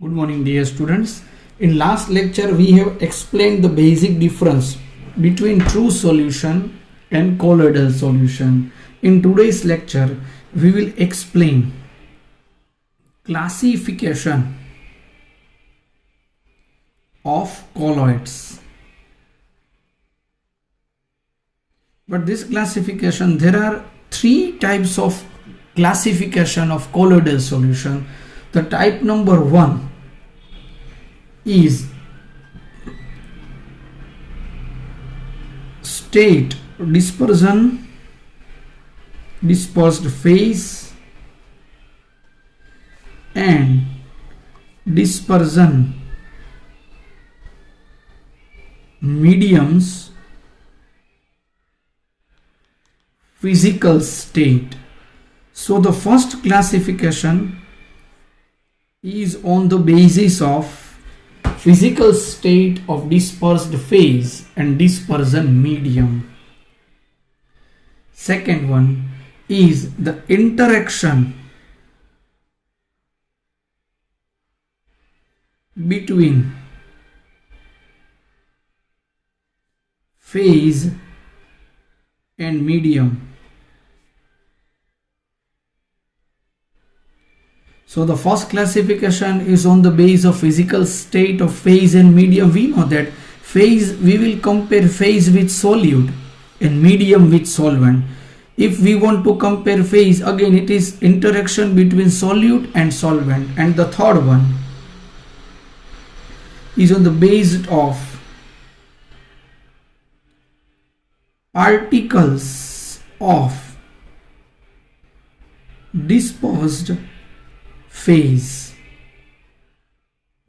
Good morning, dear students. In last lecture, we have explained the basic difference between true solution and colloidal solution. In today's lecture, we will explain classification of colloids. But this classification, there are three types of classification of colloidal solution. The type number 1 is state dispersion, dispersed phase, and dispersion mediums, physical state. So the first classification is on the basis of physical state of dispersed phase and dispersion medium. Second one is the interaction between phase and medium. So the first classification is on the basis of physical state of phase and medium. We know that phase, we will compare phase with solute and medium with solvent. If we want to compare phase, again it is interaction between solute and solvent. And the third one is on the basis of particles of dispersed phase.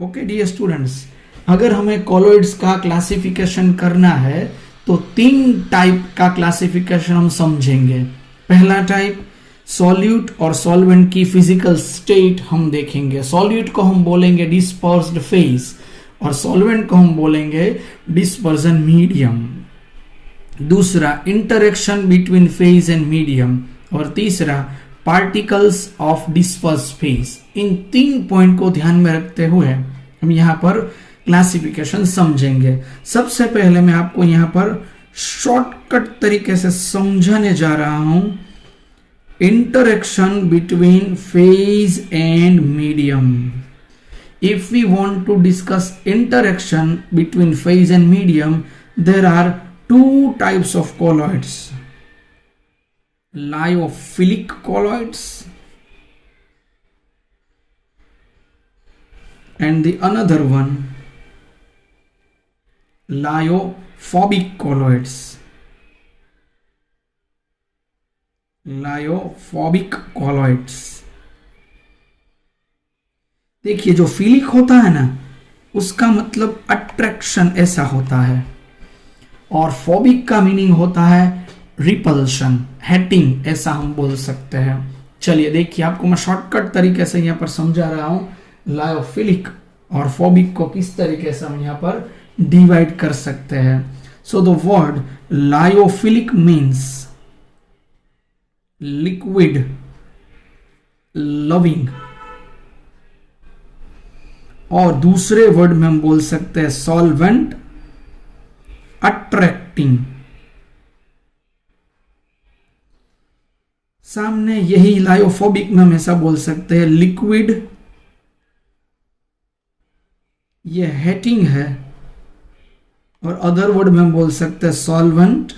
Okay dear students, अगर हमें कॉलोइड्स का classification करना है तो तीन type का classification हम समझेंगे. पहला टाइप, सॉल्यूट और सॉल्वेंट की फिजिकल स्टेट हम देखेंगे. सॉल्यूट को हम बोलेंगे डिस्पर्स्ड फेज और सॉल्वेंट को हम बोलेंगे डिस्पर्जन मीडियम. दूसरा, interaction between phase and medium. और तीसरा, पार्टिकल्स ऑफ डिस्पर्स फेज. इन तीन पॉइंट को ध्यान में रखते हुए हम यहां पर क्लासिफिकेशन समझेंगे. सबसे पहले मैं आपको यहां पर शॉर्टकट तरीके से समझाने जा रहा हूं interaction between phase and medium. If we want to discuss interaction between phase and medium, there are two types of colloids. Lyophilic colloids and the another one lyophobic colloids. Lyophobic colloids. देखिए, जो philic होता है ना, उसका मतलब attraction ऐसा होता है, और फोबिक का मीनिंग होता है रिपल्शन, हेटिंग, ऐसा हम बोल सकते हैं. चलिए देखिए, आपको मैं शॉर्टकट तरीके से यहां पर समझा रहा हूं लायोफिलिक और फोबिक को किस तरीके से हम यहां पर डिवाइड कर सकते हैं. So the word lyophilic means liquid loving, और दूसरे वर्ड में हम बोल सकते हैं सॉल्वेंट अट्रैक्टिंग. सामने यही लायोफोबिक में हम ऐसा बोल सकते हैं लिक्विड, ये हेटिंग है, और अदर वर्ड में हम बोल सकते हैं सॉल्वेंट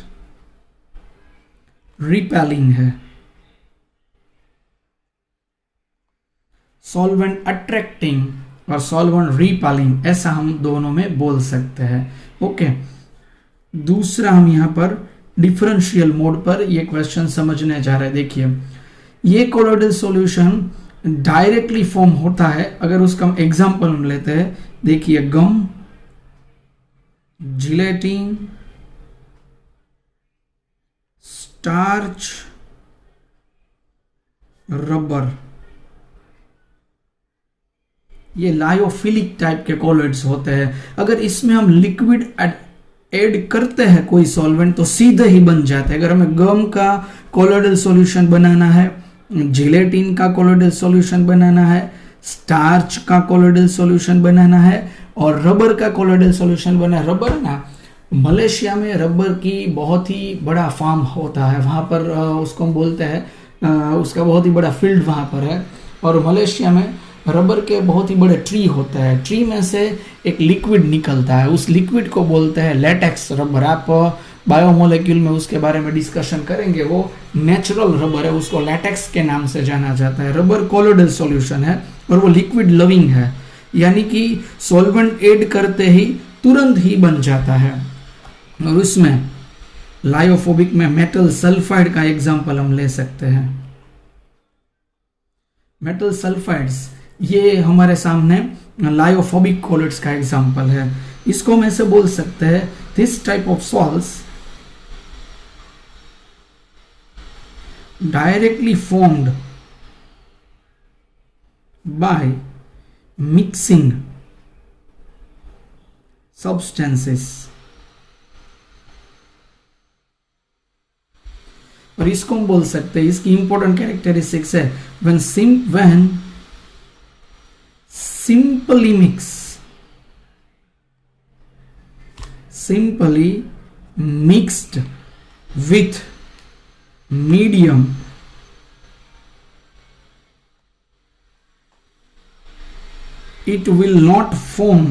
रिपेलिंग है. सॉल्वेंट अट्रैक्टिंग और सॉल्वेंट रिपेलिंग, ऐसा हम दोनों में बोल सकते हैं. ओके, दूसरा हम यहां पर डिफरेंशियल मोड पर ये क्वेश्चन समझने जा रहे हैं. देखिए, ये कोलोइडल सॉल्यूशन डायरेक्टली फॉर्म होता है. अगर उसका हम एग्जांपल हम लेते हैं, देखिए गम, जिलेटिन, स्टार्च, रबर, ये लायोफिलिक टाइप के कोलोइड्स होते हैं. अगर इसमें हम लिक्विड ऐड करते हैं कोई सॉल्वेंट तो सीधे ही बन जाते हैं. अगर हमें गम का कोलोइडल सॉल्यूशन बनाना है, जिलेटिन का कोलोइडल सॉल्यूशन बनाना है, स्टार्च का कोलोइडल सॉल्यूशन बनाना है और रबर का कोलोइडल सॉल्यूशन बना है। रबर ना, मलेशिया में रबर की बहुत ही बड़ा फार्म होता है, वहां पर उसको हम बोलते हैं, उसका बहुत ही बड़ा फील्ड वहां पर है। और मलेशिया में रबर के बहुत ही बड़े ट्री होते हैं, ट्री में से एक लिक्विड निकलता है, उस लिक्विड को बोलते हैं लेटेक्स रबर। आप बायोमोलेक्यूल में उसके बारे में डिस्कशन करेंगे, वो नेचुरल रबर है, उसको लेटेक्स के नाम से जाना जाता है। रबर कोलोइडल सॉल्यूशन है और वो लिक्विड लविंग है, यानी कि सॉल्वेंट ऐड करते ही तुरंत ही बन जाता है। और उसमें लायोफोबिक में मेटल सल्फाइड का एग्जांपल हम ले सकते हैं। मेटल सल्फाइड्स ये हमारे सामने लायोफोबिक कोलोइड्स का एग्जांपल है। इसको हम ऐसे बोल सकते हैं, this type of salts directly formed by mixing substances. और इसको हम बोल सकते हैं, इसकी इंपॉर्टेंट कैरेक्टरिस्टिक्स है when simply mixed with medium it will not form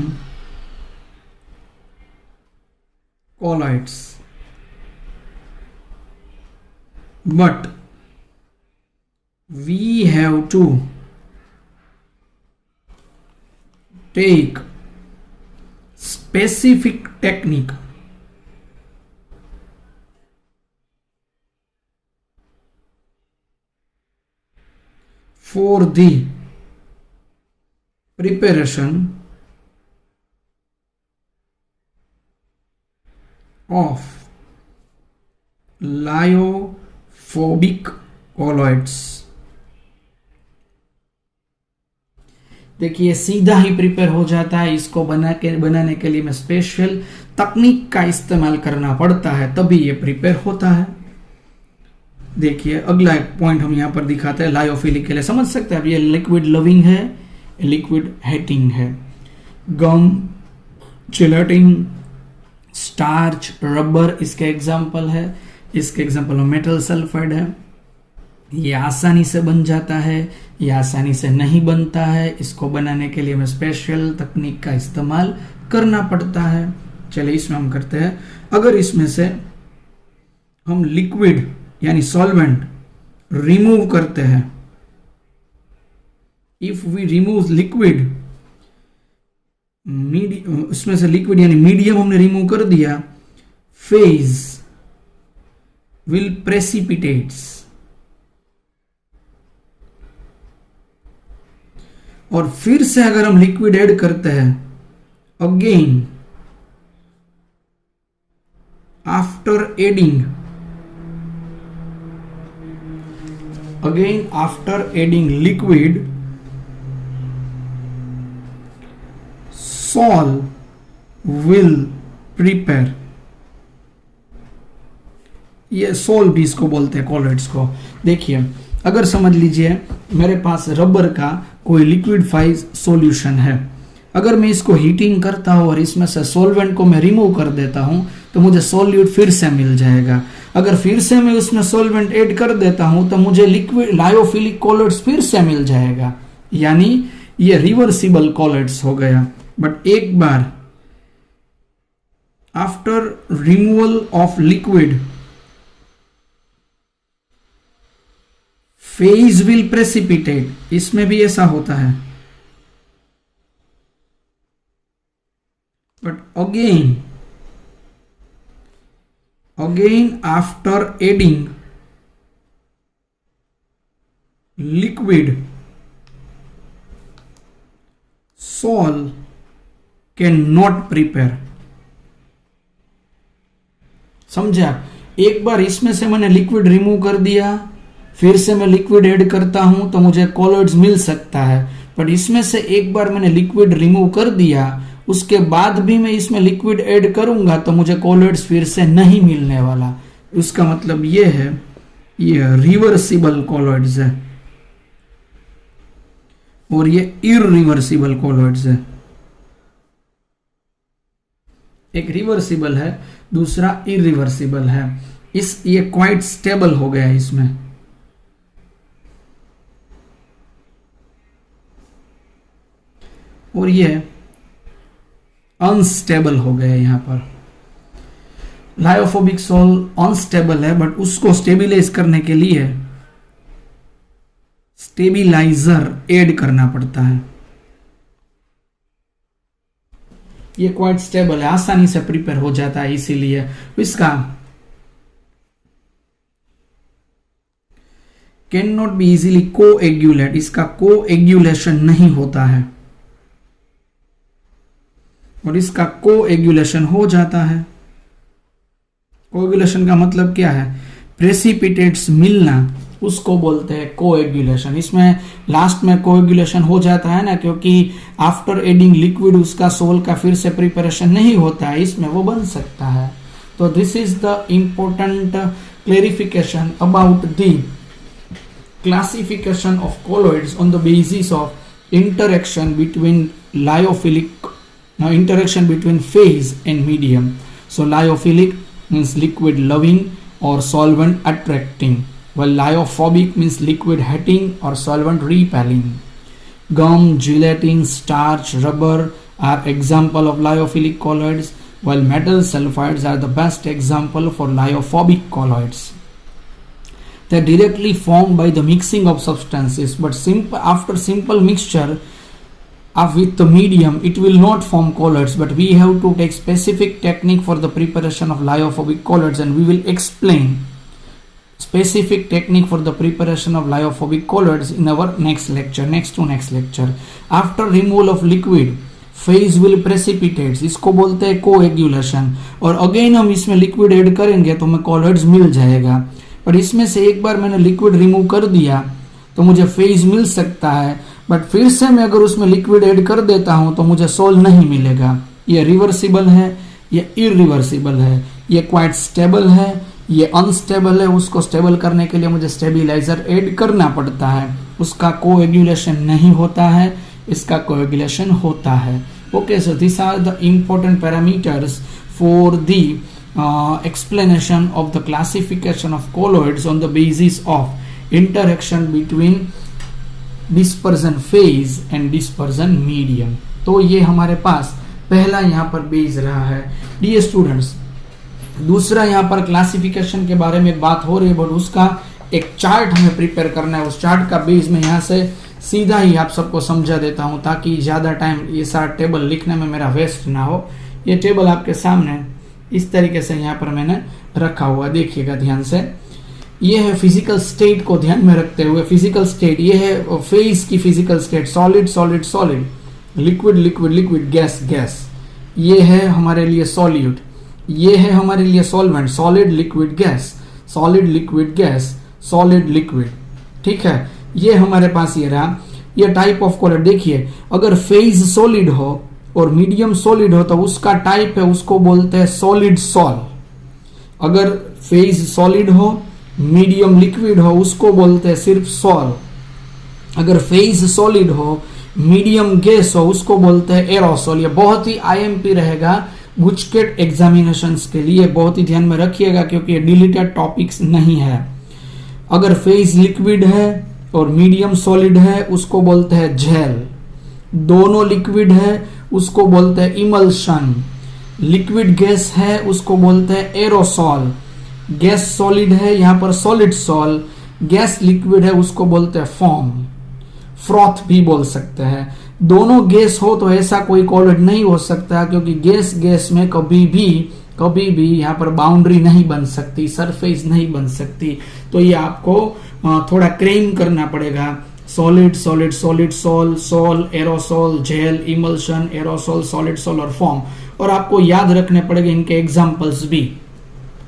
colloids, but we have to take specific technique for the preparation of lyophobic colloids. देखिए सीधा ही प्रिपेयर हो जाता है, इसको बनाने के लिए में स्पेशल तकनीक का इस्तेमाल करना पड़ता है, तभी ये प्रिपेयर होता है। देखिए अगला एक पॉइंट हम यहां पर दिखाते हैं लायोफिलिक के लिए, समझ सकते हैं अब ये लिक्विड लविंग है, लिक्विड हेटिंग है। गम, जिलेटिन, स्टार्च, रबर इसके एग्जाम्पल है। इसके एग्जाम्पल में मेटल सल्फाइड है, ये आसानी से बन जाता है, ये आसानी से नहीं बनता है, इसको बनाने के लिए हमें स्पेशल तकनीक का इस्तेमाल करना पड़ता है। चलिए इसमें हम करते हैं, अगर इसमें से हम लिक्विड यानी सॉल्वेंट रिमूव करते हैं, इफ वी रिमूव लिक्विड, उसमें से लिक्विड यानी मीडियम हमने रिमूव कर दिया, फेज will precipitates, और फिर से अगर हम लिक्विड ऐड करते हैं, again after adding liquid, sol will prepare, ये सोल भी इसको बोलते हैं कोलोइड्स को। देखिए अगर समझ लीजिए मेरे पास रबर का कोई लिक्विड फाइज सॉल्यूशन है, अगर मैं इसको हीटिंग करता हूं और इसमें से सॉल्वेंट को मैं रिमूव कर देता हूं तो मुझे सॉल्यूट फिर से मिल जाएगा। अगर फिर से मैं उसमें सॉल्वेंट ऐड कर देता हूं तो मुझे लिक्विड लायोफिलिक कोलोइड्स फिर से मिल जाएगा, यानी ये रिवर्सिबल कोलोइड्स हो गया। बट एक बार after removal of liquid, phase will precipitate, इसमें भी ऐसा होता है। But again after adding liquid, sol can not prepare. समझे आप? एक बार इसमें से मैंने लिक्विड रिमूव कर दिया, फिर से मैं लिक्विड ऐड करता हूं तो मुझे कोलोइड्स मिल सकता है, बट इसमें से एक बार मैंने लिक्विड रिमूव कर दिया, उसके बाद भी मैं इसमें लिक्विड ऐड करूंगा तो मुझे कोलोइड्स फिर से नहीं मिलने वाला। उसका मतलब ये है ये रिवर्सिबल कोलोइड्स है। और ये इरिवर्सिबल कॉलॉइड्स है। एक रिवर्सिबल है, दूसरा इरिवर्सिबल है। ये क्वाइट स्टेबल हो गया है इसमें। और ये अनस्टेबल हो गया है। यहां पर लायोफोबिक सोल अनस्टेबल है, बट उसको स्टेबिलाइज करने के लिए स्टेबिलाइजर ऐड करना पड़ता है। ये क्वाइट स्टेबल है, आसानी से प्रिपेयर हो जाता है, इसीलिए इसका कैन नॉट बी इजीली कोएग्युलेट, इसका कोएग्युलेशन नहीं होता है, और इसका कोएग्युलेशन हो जाता है। कोएग्युलेशन का मतलब क्या है? प्रेसिपिटेट्स मिलना, उसको बोलते हैं कोएग्युलेशन। इसमें लास्ट में कोएग्युलेशन हो जाता है ना, क्योंकि आफ्टर एडिंग लिक्विड उसका सोल का फिर से प्रिपरेशन नहीं होता है, इसमें वो बन सकता है। तो this is the important clarification about the classification of colloids on the basis of interaction between lyophilic interaction between phase and medium. So lyophilic means liquid loving or solvent attracting, while lyophobic means liquid hating or solvent repelling. Gum, gelatin, starch, rubber are example of lyophilic colloids, while metal sulfides are the best example for lyophobic colloids. They are directly formed by the mixing of substances, but after simple mixture with the medium, it will not form colloids, but we have to take specific technique for the preparation of lyophobic colloids, and we will explain specific technique for the preparation of lyophobic colloids in our next to next lecture. After removal of liquid, phase will precipitate, इसको बोलते हैं कोएग्युलेशन, और again हम इसमें liquid add करेंगे तो हमें colloids मिल जाएगा। पर इसमें से एक बार मैंने लिक्विड रिमूव कर दिया तो मुझे फेज मिल सकता है, बट फिर से मैं अगर उसमें लिक्विड ऐड कर देता हूं तो मुझे सोल नहीं मिलेगा। ये रिवर्सिबल है, ये इरिवर्सिबल है, ये क्वाइट स्टेबल है, ये अनस्टेबल है। उसको स्टेबल करने के लिए मुझे स्टेबिलाईजर ऐड करना पड़ता है, उसका कोएग्युलेशन नहीं होता है, इसका कोएग्युलेशन होता है। Okay, so this are the important parameters for the explanation of the classification of colloids on the basis of interaction between dispersion phase and dispersion medium. तो ये हमारे पास पहला यहाँ पर बेस रहा है। डियर स्टूडेंट्स, दूसरा यहाँ पर क्लासिफिकेशन के बारे में बात हो रही है, बट उसका एक चार्ट हमें प्रिपेयर करना है। उस चार्ट का बेस में यहाँ से सीधा ही आप सबको समझा देता हूँ, ताकि ज्यादा टाइम ये सारा टेबल लिखने में मेरा वेस्ट ना हो। ये टेबल आपके सामने इस तरीके से यहाँ पर मैंने रखा हुआ, देखिएगा ध्यान से। ये है फिजिकल स्टेट को ध्यान में रखते हुए, फिजिकल स्टेट ये है फेज की physical state, solid solid solid, liquid liquid liquid, gas gas. ये है हमारे लिए सॉल्यूट, ये है हमारे लिए solvent, solid liquid gas, solid liquid gas, solid liquid. ठीक है, ये हमारे पास ये रहा। ये टाइप ऑफ कॉलॉइड देखिए, अगर फेज सॉलिड हो और मीडियम सॉलिड हो तो उसका टाइप है, उसको बोलते हैं सॉलिड सॉल। अगर फेज सॉलिड हो, मीडियम लिक्विड हो, उसको बोलते हैं सिर्फ सॉल। अगर फेज सॉलिड हो, मीडियम गैस हो, उसको बोलते हैं एरोसॉल। ये बहुत ही आईएमपी रहेगा गुजकेट एग्जामिनेशंस के लिए, बहुत ही ध्यान में रखिएगा, क्योंकि ये डिलीटेड टॉपिक्स नहीं है। अगर फेज लिक्विड है और मीडियम सॉलिड है, उसको बोलते हैं जेल। दोनों लिक्विड है, उसको बोलते हैं इमल्शन। लिक्विड गैस है, उसको बोलते हैं एरोसॉल। गैस सॉलिड है, यहां पर सॉलिड सॉल। गैस लिक्विड है, उसको बोलते हैं फॉर्म, फ्रॉथ भी बोल सकते हैं। दोनों गैस हो तो ऐसा कोई कॉलॉइड नहीं हो सकता, क्योंकि गैस गैस में कभी भी यहाँ पर बाउंड्री नहीं बन सकती, सरफेस नहीं बन सकती। तो ये आपको थोड़ा क्रेम करना पड़ेगा। Solid solid solid sol, sol, aerosol, gel, emulsion, aerosol, solid sol और फॉर्म। और आपको याद रखने पड़ेंगे इनके एग्जांपल्स भी।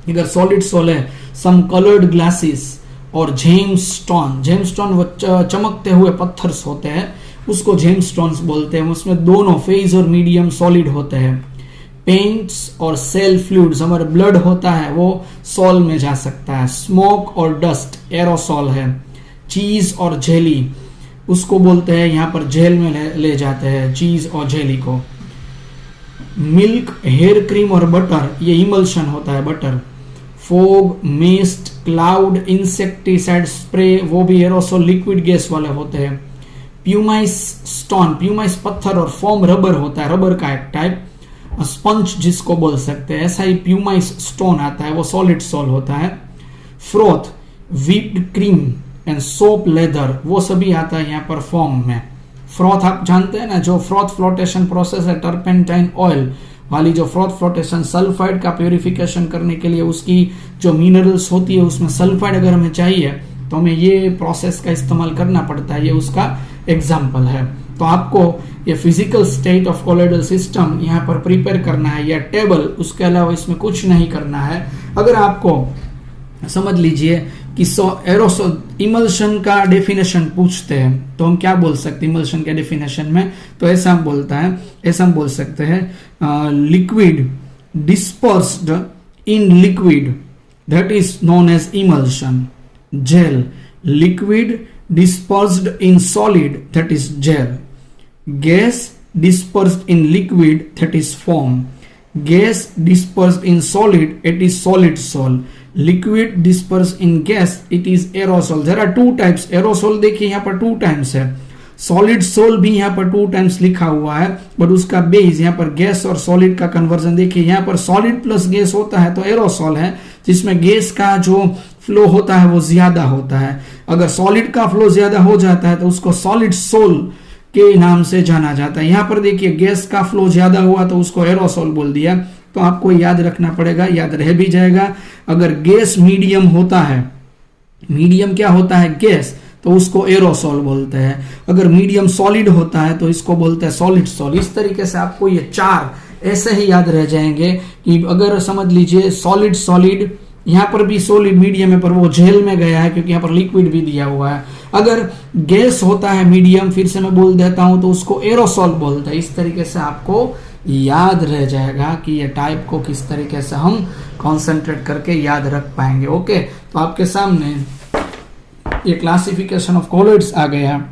अगर सॉलिड सॉल है, सम कलर्ड ग्लासेस और जेमस्टोन। जेमस्टोन वो चमकते हुए पत्थर होते हैं, उसको जेमस्टोन्स बोलते हैं। उसमें दोनों फेज और मीडियम सॉलिड होते हैं। पेंट्स और सेल फ्लूइड्स, हमारा ब्लड होता है वो सॉल में जा सकता है। स्मोक और डस्ट एरोसॉल है। चीज और जेली, उसको बोलते हैं यहाँ पर जेल में ले जाते हैं, चीज और जेली को। मिल्क, हेयर क्रीम और बटर, ये इमल्शन होता है butter. Fog, mist, cloud, insecticide spray, वो भी एरोसोल लिक्विड गैस वाले होते हैं। प्यूमाइस स्टोन, प्यूमाइस पत्थर और फोम रबर होता है, रबर का एक टाइप। स्पंज जिसको बोल सकते हैं, ऐसा ही प्यूमाइस स्टोन आता है, वो सॉलिड सोल होता है। Froth, whipped cream and soap leather, वो सभी आता है यहाँ पर फॉर्म में। फ्रॉथ आप जानते हैं ना, जो फ्रॉथ फ्लोटेशन प्रोसेस है टर्पेंटाइन ऑयल वाली, जो फ्रॉथ फ्लोटेशन सल्फाइड का प्योरिफिकेशन करने के लिए उसकी जो मिनरल्स होती है उसमें सल्फाइड अगर हमें चाहिए तो हमें ये प्रोसेस का इस्तेमाल करना पड़ता है, ये उसका एग्जाम्पल है। तो आपको ये physical state of colloidal system यहाँ पर प्रिपेयर करना है, या टेबल, उसके अलावा इसमें कुछ नहीं करना है। अगर आपको समझ लीजिए कि एरोसोल इमल्शन का डेफिनेशन पूछते हैं तो हम क्या बोल सकते हैं इमल्शन के डेफिनेशन में, तो ऐसा हम बोल सकते हैं liquid dispersed in liquid, that is known as emulsion. Gel, liquid dispersed in solid, that is gel. Gas dispersed in liquid, that is foam. Gas dispersed in solid, it is solid sol. Liquid disperse in gas, it is aerosol. There are two types, aerosol देखिए यहाँ पर 2 times है, solid sol भी यहाँ पर 2 times लिखा हुआ है, बट उसका बेस यहाँ पर गैस और सॉलिड का कन्वर्जन देखिए, यहाँ पर सॉलिड प्लस गैस होता है तो एरोसोल है, जिसमें गैस का जो फ्लो होता है वो ज्यादा होता है। अगर सॉलिड का फ्लो ज्यादा हो जाता है तो उसको सॉलिड सोल के नाम से जाना जाता है। यहाँ पर देखिए गैस का फ्लो ज्यादा हुआ तो उसको एरोसोल बोल दिया, तो आपको याद रखना पड़ेगा, याद रह भी जाएगा। अगर गैस मीडियम होता है, मीडियम क्या होता है गैस, तो उसको एरोसोल बोलते हैं। अगर मीडियम सॉलिड होता है तो इसको बोलते हैं सॉलिड सोल। इस तरीके से आपको ये 4 ऐसे ही याद रह जाएंगे कि अगर समझ लीजिए सॉलिड सॉलिड, यहाँ पर भी सॉलिड मीडियम है पर वो जेल में गया है क्योंकि यहाँ पर लिक्विड भी दिया हुआ है। अगर गैस होता है मीडियम, फिर से मैं बोल देता हूं, तो उसको एरोसोल बोलते हैं। इस तरीके से आपको याद रह जाएगा कि ये टाइप को किस तरीके से हम कंसंट्रेट करके याद रख पाएंगे। ओके, तो आपके सामने ये क्लासिफिकेशन ऑफ कोलोइड्स आ गया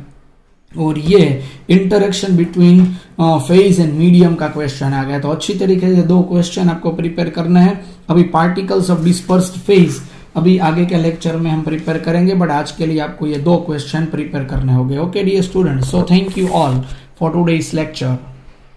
और ये interaction between phase and medium का क्वेश्चन आ गया। तो अच्छी तरीके से 2 क्वेश्चन आपको प्रिपेयर करना है। अभी पार्टिकल्स ऑफ डिस्पर्स्ड फेज अभी आगे के लेक्चर में हम प्रिपेयर करेंगे, बट आज के लिए आपको ये 2 क्वेश्चन प्रिपेयर करने होंगे। Okay dear students, so thank you all for today's lecture.